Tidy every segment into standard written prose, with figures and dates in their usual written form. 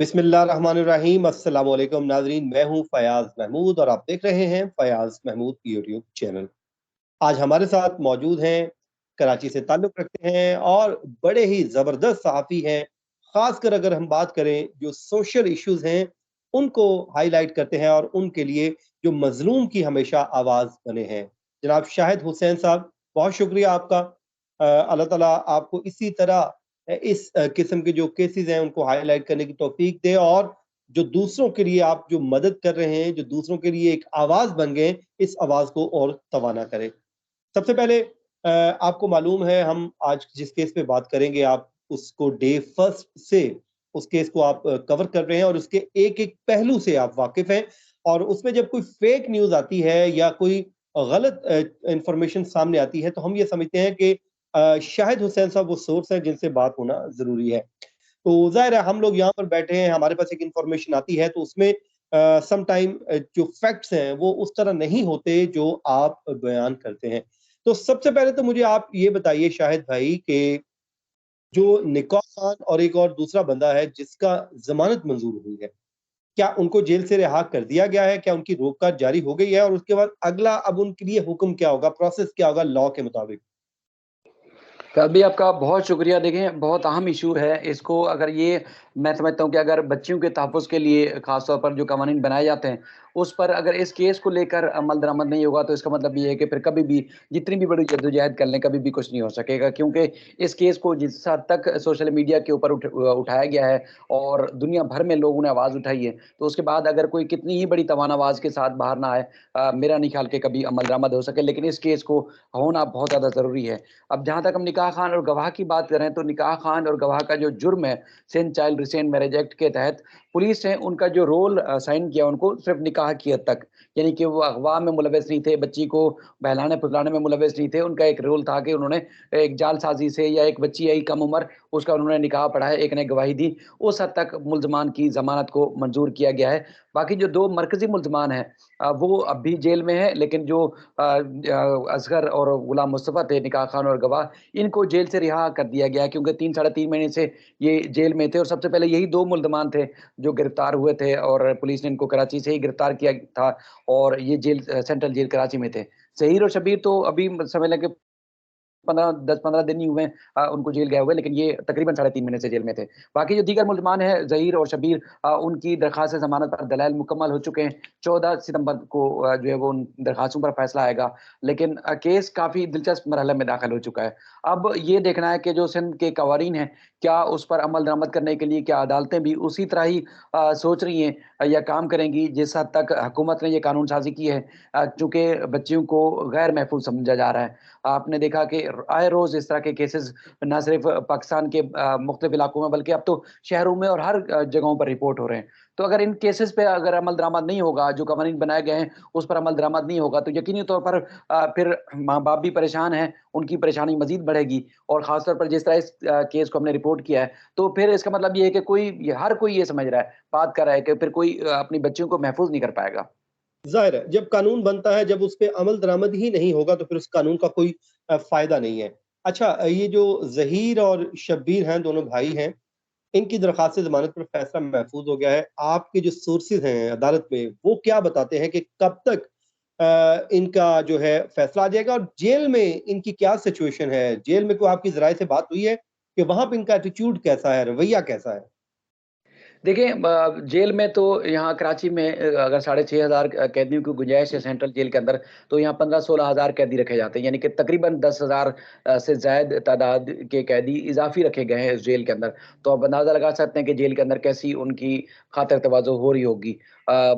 बिस्मिल्लाहिर्रहमानिर्रहीम। अस्सलाम वालेकुम नाजरीन, मैं हूं फयाज महमूद और आप देख रहे हैं फयाज महमूद यूट्यूब चैनल। आज हमारे साथ मौजूद हैं, कराची से ताल्लुक़ रखते हैं और बड़े ही ज़बरदस्त सहाफ़ी हैं। ख़ासकर अगर हम बात करें जो सोशल इश्यूज़ हैं, उनको हाइलाइट करते हैं और उनके लिए जो मज़लूम की हमेशा आवाज़ बने हैं। जनाब शाहिद हुसैन साहब, बहुत शुक्रिया आपका। अल्लाह ताला आपको इसी तरह इस किस्म के जो केसेज़ हैं उनको हाइलाइट करने की तौफ़ीक दे और जो दूसरों के लिए आप जो मदद कर रहे हैं, जो दूसरों के लिए एक आवाज़ बन गए, इस आवाज़ को और तवाना करें। सबसे पहले आपको मालूम है हम आज जिस केस पे बात करेंगे आप उसको डे फर्स्ट से उस केस को आप कवर कर रहे हैं और उसके एक-एक पहलू से आप वाकिफ़ हैं और उसमें जब कोई फेक न्यूज़ आती है या कोई गलत इन्फॉर्मेशन सामने आती है तो हम ये समझते हैं कि शाहिद हुसैन साहब वो सोर्स है जिनसे बात होना ज़रूरी है। तो ज़ाहिर है हम लोग यहाँ पर बैठे हैं, हमारे पास एक इन्फॉर्मेशन आती है तो उसमें सम टाइम जो फैक्ट्स हैं वो उस तरह नहीं होते जो आप बयान करते हैं। तो सबसे पहले तो मुझे आप ये बताइए शाहिद भाई कि जो निकाह खान और एक और दूसरा बंदा है जिसका ज़मानत मंज़ूर हुई है, क्या उनको जेल से रिहा कर दिया गया है? क्या उनकी रोक जारी हो गई है? और उसके बाद अगला अब उनके लिए हुक्म क्या होगा, प्रोसेस क्या होगा लॉ के मुताबिक? तभी आपका बहुत शुक्रिया। देखें, बहुत अहम इश्यू है। इसको अगर ये मैं समझता हूँ कि अगर बच्चियों के तहफ़्फ़ुज़ के लिए ख़ास तौर पर जो कवानीन बनाए जाते हैं, उस पर अगर इस केस को लेकर अमल दरामद नहीं होगा, तो इसका मतलब ये है कि फिर कभी भी जितनी भी बड़ी जद्दोजहद कर लें, कभी भी कुछ नहीं हो सकेगा। क्योंकि इस केस को जिस हद तक सोशल मीडिया के ऊपर उठाया गया है और दुनिया भर में लोगों ने आवाज़ उठाई है, तो उसके बाद अगर कोई कितनी ही बड़ी तवाना आवाज़ के साथ बाहर ना आए, मेरा नहीं ख्याल कि कभी अमल दरामद हो सके। लेकिन इस केस को होना बहुत ज़्यादा ज़रूरी है। अब जहाँ तक हम निकाह खान और गवाह की बात करें, तो निकाह खान और गवाह का जो जुर्म है, Sindh child recent marriage act के तहत पुलिस ने उनका जो रोल साइन किया उनको सिर्फ़ निकाह की हद तक, यानी कि वो अगवा में मुलव्वस नहीं थे, बच्ची को बहलाने-फुसलाने में मुलव्वस नहीं थे। उनका एक रोल था कि उन्होंने एक जालसाज़ी से, या एक बच्ची आई कम उम्र, उसका उन्होंने निकाह पढ़ाया, एक ने गवाही दी। उस हद तक मुल्ज़मान की ज़मानत को मंज़ूर किया गया है। बाकी जो 2 मरकज़ी मुल्ज़मान हैं, वो अब भी जेल में हैं, लेकिन जो असगर और गुलाम मुस्तफ़ा थे, निकाह खान और गवाह, इनको जेल से रिहा कर दिया गया है, क्योंकि 3 साढ़े 3 महीने से ये जेल में थे और सबसे पहले यही 2 मुल्ज़मान थे जो गिरफ्तार हुए थे और पुलिस ने इनको कराची से ही गिरफ्तार किया था और ये जेल सेंट्रल जेल कराची में थे। ज़हीर और शब्बीर तो अभी समझ लें कि 10-15 दिन ही हुए उनको जेल गए हुए, लेकिन ये तकरीबन साढ़े 3 महीने से जेल में थे। बाकी जो दीगर मुल्ज़मान हैं, ज़हीर और शब्बीर, उनकी दरख़्वास्त ज़मानत पर दलाइल मुकम्मल हो चुके हैं। 14 सितंबर को जो है वो उन दरख़्वास्तों पर फ़ैसला आएगा। लेकिन केस काफ़ी दिलचस्प मरहले में दाख़िल हो चुका है। अब ये देखना है कि जो सिंध के कवानीन हैं, क्या उस पर अमल दरामद करने के लिए क्या अदालतें भी उसी तरह ही सोच रही हैं या काम करेंगी जिस हद तक हुकूमत ने ये कानून साज़ी की है। चूँकि बच्चियों को गैर महफ़ूज़ समझा जा रहा है। आपने देखा कि आए रोज़ इस तरह के केसेज़ ना सिर्फ़ पाकिस्तान के मुख्तलिफ़ इलाकों में, बल्कि अब तो शहरों में और हर जगहों पर रिपोर्ट हो रहे हैं। तो अगर इन केसेज़ पे अगर अमल दरामद नहीं होगा, जो कवानीन बनाए गए हैं, उस पर अमल दरामद नहीं होगा, तो यकीनी तौर पर फिर माँ-बाप भी परेशान हैं, उनकी परेशानी मज़ीद बढ़ेगी और ख़ास तौर पर जिस तरह इस केस को हमने रिपोर्ट किया है, तो फिर इसका मतलब ये है कि हर कोई ये समझ रहा है, बात कर रहा है कि फिर कोई अपनी बच्चियों को महफ़ूज़ नहीं कर पाएगा। ज़ाहिर है, जब कानून बनता है, जब उस पे अमल दरामद ही नहीं होगा, तो फिर उस कानून का कोई फ़ायदा नहीं है। अच्छा, ये जो ज़हीर और शब्बीर हैं, दोनों भाई हैं, इनकी दरख़्वास्त ज़मानत पर फ़ैसला महफ़ूज़ हो गया है। आपके जो सोर्सेज़ हैं अदालत में, वो क्या बताते हैं कि कब तक इनका जो है फ़ैसला आ जाएगा और जेल में इनकी क्या सिचुएशन है? जेल में कोई आपकी ज़राए से बात हुई है कि वहाँ पे इनका एटीट्यूड कैसा है, रवैया कैसा है? देखिए, जेल में तो यहाँ कराची में अगर 6,500 कैदियों की गुंजाइश है सेंट्रल जेल के अंदर, तो यहाँ 15-16 हज़ार कैदी रखे जाते हैं, यानी कि तकरीबन 10,000 से ज़ायद तादाद के कैदी इज़ाफ़ी रखे गए हैं इस जेल के अंदर। तो आप अंदाज़ा लगा सकते हैं कि जेल के अंदर कैसी उनकी खातिर तवाज़ुन हो रही होगी।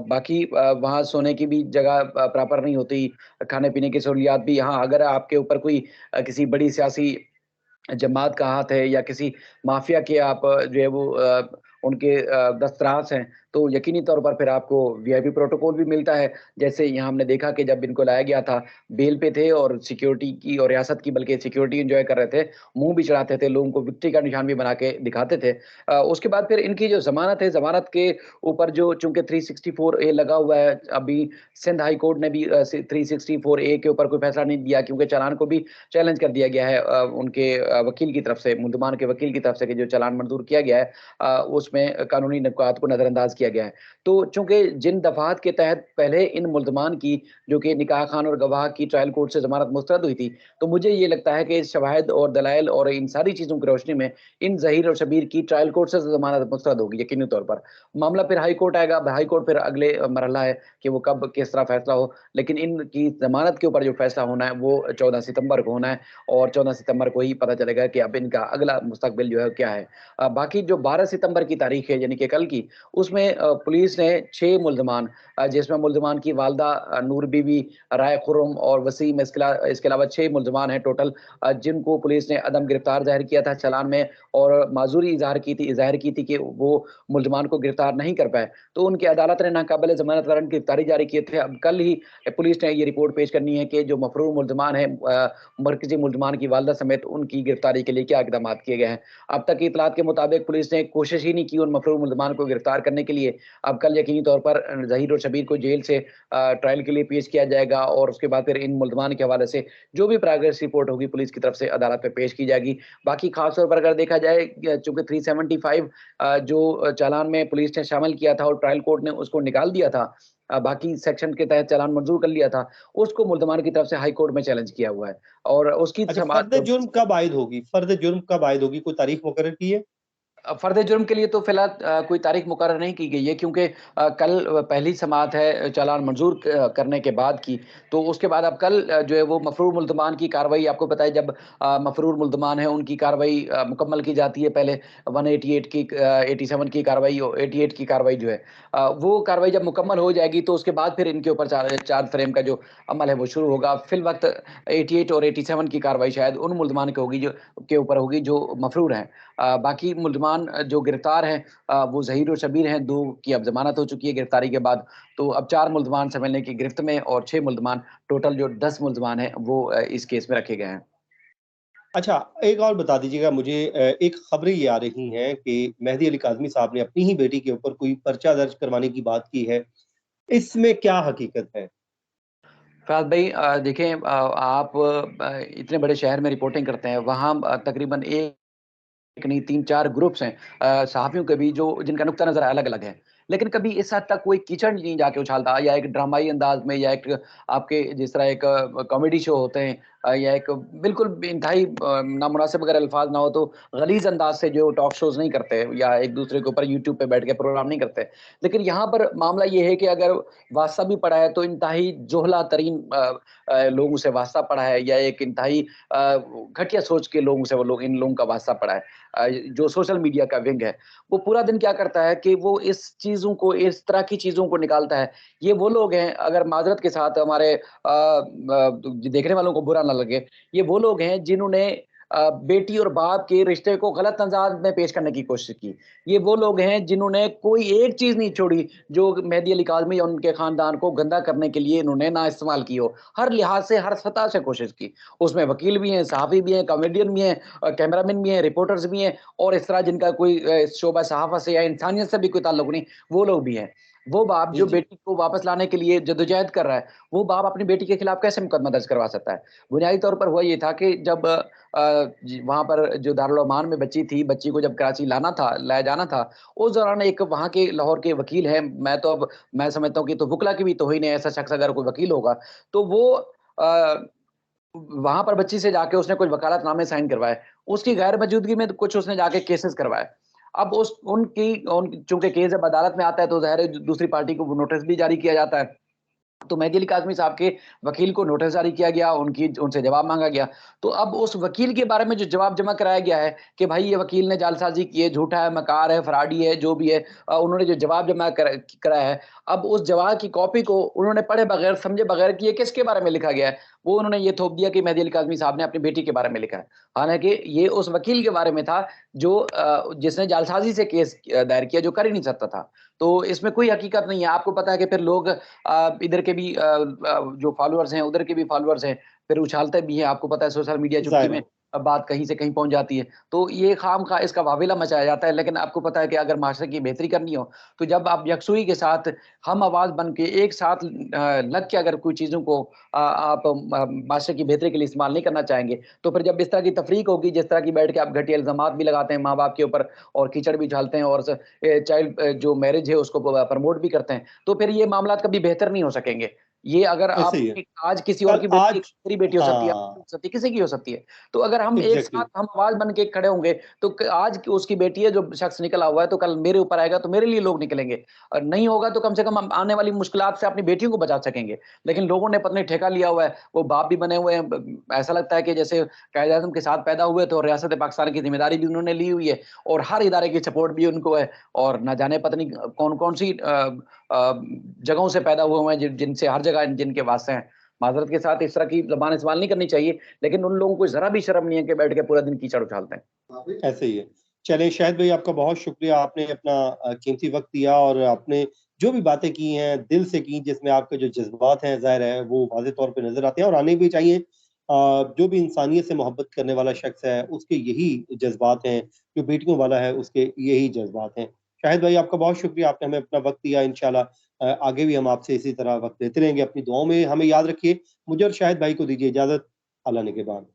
बाकी वहाँ सोने की भी जगह प्रॉपर नहीं होती, खाने-पीने की सहूलियात भी। यहाँ अगर आपके ऊपर कोई किसी बड़ी सियासी जमात का हाथ है या किसी माफिया के आप जो है वो उनके दस्तरास हैं, तो यकीनी तौर पर फिर आपको वीआईपी प्रोटोकॉल भी मिलता है। जैसे यहाँ हमने देखा कि जब इनको लाया गया था, बेल पे थे और सिक्योरिटी की और रियासत की बल्कि सिक्योरिटी एन्जॉय कर रहे थे, मुँह भी चढ़ाते थे, लोगों को विक्ट्री का निशान भी बना के दिखाते थे। उसके बाद फिर इनकी जो ज़मानत है, ज़मानत के ऊपर जो चूँकि 364 ए लगा हुआ है, अभी सिंध हाई कोर्ट ने भी 364 ए के ऊपर कोई फैसला नहीं दिया, क्योंकि चालान को भी चैलेंज कर दिया गया है उनके वकील की तरफ से, मुल्ज़मान के वकील की तरफ से, कि जो चालान मंज़ूर किया गया है, उसमें कानूनी नुकात को नज़रअंदाज किया गया है। तो चूँकि जिन दफ़ात के तहत पहले इन मुल्ज़मान की, जो कि निकाह खान और गवाह की ट्रायल कोर्ट से ज़मानत मुस्तरद हुई थी, तो मुझे ये लगता है कि शवाहिद और दलाइल और इन सारी चीज़ों की रोशनी में इन ज़हीर और शब्बीर की ट्रायल कोर्ट से ज़मानत मुस्तरद होगी यकीनी तौर पर। मामला फिर हाई कोर्ट आएगा, अब हाई कोर्ट फिर अगले मरहला है कि वो कब किस तरह फैसला हो, लेकिन इनकी ज़मानत के ऊपर जो फैसला होना है वो 14 सितंबर को होना है और 14 सितंबर को ही पता चलेगा कि अब इनका अगला मुस्तकबिल जो है क्या है। बाकी जो 12 सितंबर की तारीख है यानी कि कल की, उसमें पुलिस ने 6 मुल्ज़मान, जिसमें मुल्ज़मान की वालदा नूर बीबी, राय खुर्रम और वसीम, इसके अलावा 6 मुल्ज़मान हैं टोटल, जिनको पुलिस ने अदम गिरफ्तार ज़ाहिर किया था चालान में और माज़ूरी ज़ाहिर की थी कि वो मुल्ज़मान को गिरफ्तार नहीं कर पाए। तो उनकी अदालत ने नाकाबिल ज़मानत वारंट गिरफ्तारी जारी किए थे। अब कल ही पुलिस ने ये रिपोर्ट पेश करनी है कि जो मफ़रूर मुल्ज़मान हैं, मरकज़ी मुल्ज़मान की वालदा समेत उनकी गिरफ्तारी के लिए क्या इक़दामात किए गए हैं। अब तक की इत्तलात के मुताबिक पुलिस ने कोशिश ही नहीं की उन मफ़रूर मुल्ज़मान को गिरफ्तार करने के लिए। अब कल यकीनी तौर पर ज़हीर और शब्बीर को जेल से ट्रायल के लिए पेश किया जाएगा और उसके बाद फिर इन मुल्ज़मान के हवाले से जो भी प्रोग्रेस रिपोर्ट होगी पुलिस की तरफ से अदालत में पेश की जाएगी। बाकी ख़ास तौर पर अगर देखा जाए, चूँकि 375 जो चालान में पुलिस ने शामिल किया था और ट्रायल कोर्ट ने उसको निकाल दिया था, बाकी सेक्शन के तहत चालान मंज़ूर कर लिया था, उसको मुल्ज़मान की तरफ से हाई कोर्ट में चैलेंज किया हुआ है और उसकी अच्छा, समाअत फ़र्द जुर्म कब आयद होगी? फ़र्द जुर्म कब आयद होगी? कोई तारीख मुकर्रर की है? फ़र्द जुर्म के लिए तो फ़िलहाल कोई तारीख मुकर्रर नहीं की गई है क्योंकि कल पहली समाअत है चालान मंज़ूर करने के बाद की। तो उसके बाद अब कल जो है वो मफ़रूर मुल्ज़मान की कार्रवाई, आपको पता है जब मफ़रूर मुल्ज़मान है उनकी कार्रवाई मुकम्मल की जाती है पहले 188 की 87 की कार्रवाई 88 की कार्रवाई जो है, वो कार्रवाई जब मुकम्मल हो जाएगी तो उसके बाद फिर इनके ऊपर चार्ज फ्रेम का जो अमल है वो शुरू होगा। फ़िलवक़्त 88 और 87 की कार्रवाई शायद उन मुल्ज़मान के होगी जो के ऊपर होगी जो मफ़रूर हैं। बाकी मुल्ज़मान जो गिरफ्तार हैं, वो ज़हीर और शब्बीर हैं, 2 की अब ज़मानत हो चुकी है गिरफ्तारी के बाद। तो अब 4 मुल्ज़मान संभलने की गिरफ्त में और 6 मुल्ज़मान, टोटल जो 10 मुल्ज़मान हैं वो इस केस में रखे गए हैं। अच्छा, एक और बता दीजिएगा मुझे एक खबरें ये आ रही हैं कि मेहदी अली काज़मी साहब ने अपनी ही बेटी के ऊपर कोई पर्चा दर्ज करवाने की बात की है। इसमें क्या हकीकत है? फ़ाज़ भाई, देखें, आप इतने बड़े शहर में रिपोर्टिंग करते हैं, वहाँ तकरीबन एक नहीं 3-4 ग्रुप्स हैं सहाफ़ियों के भी जो जिनका नुक्ता नज़र अलग-अलग है। लेकिन कभी इस हद तक कोई कीचड़ नहीं जाके उछालता या एक ड्रामाई अंदाज़ में या एक आपके जिस तरह एक कॉमेडी शो होते हैं, या एक बिल्कुल इंतहाई नामुनासिब अगर अल्फ़ाज़ ना हो तो ग़लीज़ अंदाज़ से जो टॉक शोज़ नहीं करते या एक-दूसरे के ऊपर यूट्यूब पे बैठ के प्रोग्राम नहीं करते। लेकिन यहाँ पर मामला ये है कि अगर वास्ता भी पड़ा है तो इंतहाई जोहला तरीन लोगों से वास्ता पड़ा है या एक इंतहाई घटिया सोच के लोगों से वो लोग इन लोगों का वास्ता पड़ा है। जो सोशल मीडिया का विंग है, वो पूरा दिन क्या करता है कि वो इस चीज़ों को, इस तरह की चीज़ों को निकालता है। ये वो लोग हैं, अगर माज़रत के साथ हमारे देखने वालों को बुरा ना लगे, ये वो लोग हैं जिन्होंने बेटी और बाप के रिश्ते को गलत अंदाज़ में पेश करने की कोशिश की। ये वो लोग हैं जिन्होंने कोई एक चीज़ नहीं छोड़ी, जो मेहदी अली काज़मी या उनके ख़ानदान को गंदा करने के लिए इन्होंने ना इस्तेमाल की हो। हर लिहाज़ से, हर सतह से कोशिश की। उसमें वकील भी हैं, सहाफ़ी भी हैं, कॉमेडियन भी हैं, कैमरामैन भी हैं, रिपोर्टर्स भी हैं और इस तरह जिनका कोई शोबा सहाफ़त से या इंसानियत से भी कोई ताल्लुक नहीं, वो लोग भी हैं। वो बाप जी, जो जी। बेटी को वापस लाने के लिए जद्दोजहद कर रहा है, वो बाप अपनी बेटी के खिलाफ कैसे मुकदमा दर्ज करवा सकता है? बुनियादी तौर पर हुआ ये था कि जब वहाँ पर जो दारुल अमान में बच्ची थी, बच्ची को जब कराची लाया जाना था, उस दौरान एक वहाँ के लाहौर के वकील हैं, मैं समझता हूँ कि तो वुकला की भी तौहीन है, ऐसा शख्स अगर कोई वकील होगा, तो वो अ, वहाँ पर बच्ची से जाके उसने कुछ वकालतनामे साइन करवाए। उसकी गैर मौजूदगी में कुछ उसने जाके केसेस करवाए। अब उस उनकी उन चूँकि केस जब अदालत में आता है तो ज़ाहिर है दूसरी पार्टी को वो नोटिस भी जारी किया जाता है। तो मेहदी अली काज़मी साहब के वकील को नोटिस जारी किया गया, उनकी उनसे जवाब माँगा गया। तो अब उस वकील के बारे में जो जवाब जमा कराया गया है कि भाई ये वकील ने जालसाज़ी की है, झूठा है, मकार है, फराडी है, जो भी है, उन्होंने जो जवाब जमा कराया है, अब उस जवाब की कॉपी को उन्होंने पढ़े बगैर, समझे बगैर कि ये किसके बारे में लिखा गया है, वो उन्होंने ये थोप दिया कि मेहदी अली काज़मी साहब ने अपनी बेटी के बारे में लिखा है। हालाँकि ये उस वकील के बारे में था जो जिसने जालसाज़ी से केस दायर किया, जो कर ही नहीं सकता था। तो इसमें कोई हकीकत नहीं है। आपको पता है कि फिर लोग इधर के भी जो फॉलोअर्स हैं, उधर के भी फॉलोअर्स हैं, फिर उछालते भी हैं। आपको पता है सोशल मीडिया चुटकी ज़ाहिर में है। बात कहीं से कहीं पहुँच जाती है। तो ये खामख़ा इसका वावेला मचाया जाता है, लेकिन आपको पता है कि अगर माशरे की बेहतरी करनी हो, तो जब आप यकसुई के साथ हम आवाज़ बन के एक साथ लग के अगर कोई चीज़ों को आप माशरे की बेहतरी के लिए इस्तेमाल नहीं करना चाहेंगे, तो फिर जब इस तरह की तफ़रीक होगी, जिस तरह की बैठ के आप घटिया इल्ज़ामात भी लगाते हैं माँ-बाप के ऊपर और कीचड़ भी उछालते हैं और चाइल्ड जो मैरिज है उसको प्रमोट भी करते हैं, तो फिर ये मामलात कभी बेहतर नहीं हो सकेंगे। ये अगर ऐसे आप ही है। आज किसी और कल की बेटी आज मेरी बेटी हो सकती है, आपकी हाँ, हो सकती है, किसी की हो सकती है। तो अगर हम एक एग्ज़ैक्टली। साथ हम आवाज़ बन के खड़े होंगे, तो आज की उसकी बेटी है जो शख्स निकला हुआ है, तो कल मेरे ऊपर आएगा तो मेरे लिए लोग निकलेंगे। और नहीं होगा तो कम से कम हम आने वाली मुश्किलात से अपनी बेटियों को बचा सकेंगे। लेकिन लोगों ने पता नहीं ठेका लिया हुआ है, वो बाप भी बने हुए हैं। ऐसा लगता है कि जैसे कायद-ए-आज़म के साथ पैदा हुए तो रियासत पाकिस्तान की ज़िम्मेदारी भी उन्होंने ली हुई है और हर इदारे की सपोर्ट भी उनको है और ना जाने पता नहीं कौन-कौन सी जगहों से पैदा हुए हैं जिनसे हर जगह जिनके वास्ते हैं। माज़रत के साथ इस तरह की ज़बान इस्तेमाल नहीं करनी चाहिए, लेकिन उन लोगों को ज़रा भी शर्म नहीं है कि बैठ के पूरा दिन कीचड़ उछालते हैं। ऐसे ही है। चलिए शाहिद भाई आपका बहुत शुक्रिया, आपने अपना कीमती वक़्त दिया और आपने जो भी बातें की हैं, दिल से की जिसमें आपके जो जज़्बात हैं ज़ाहिर है वो वाज़ेह तौर पे नज़र आते हैं और आने भी चाहिए। जो भी इंसानियत से मोहब्बत करने वाला शख्स है, उसके यही जज़्बात हैं, जो बेटियों वाला है उसके यही जज़्बात हैं। शाहिद भाई आपका बहुत शुक्रिया, आपने हमें अपना वक़्त दिया इंशाल्लाह आगे भी हम आपसे इसी तरह वक़्त देते रहेंगे, अपनी दुआओं में हमें याद रखिए। मुझे और शाहिद भाई को दीजिए इजाज़त, अल्लाह निगहबान।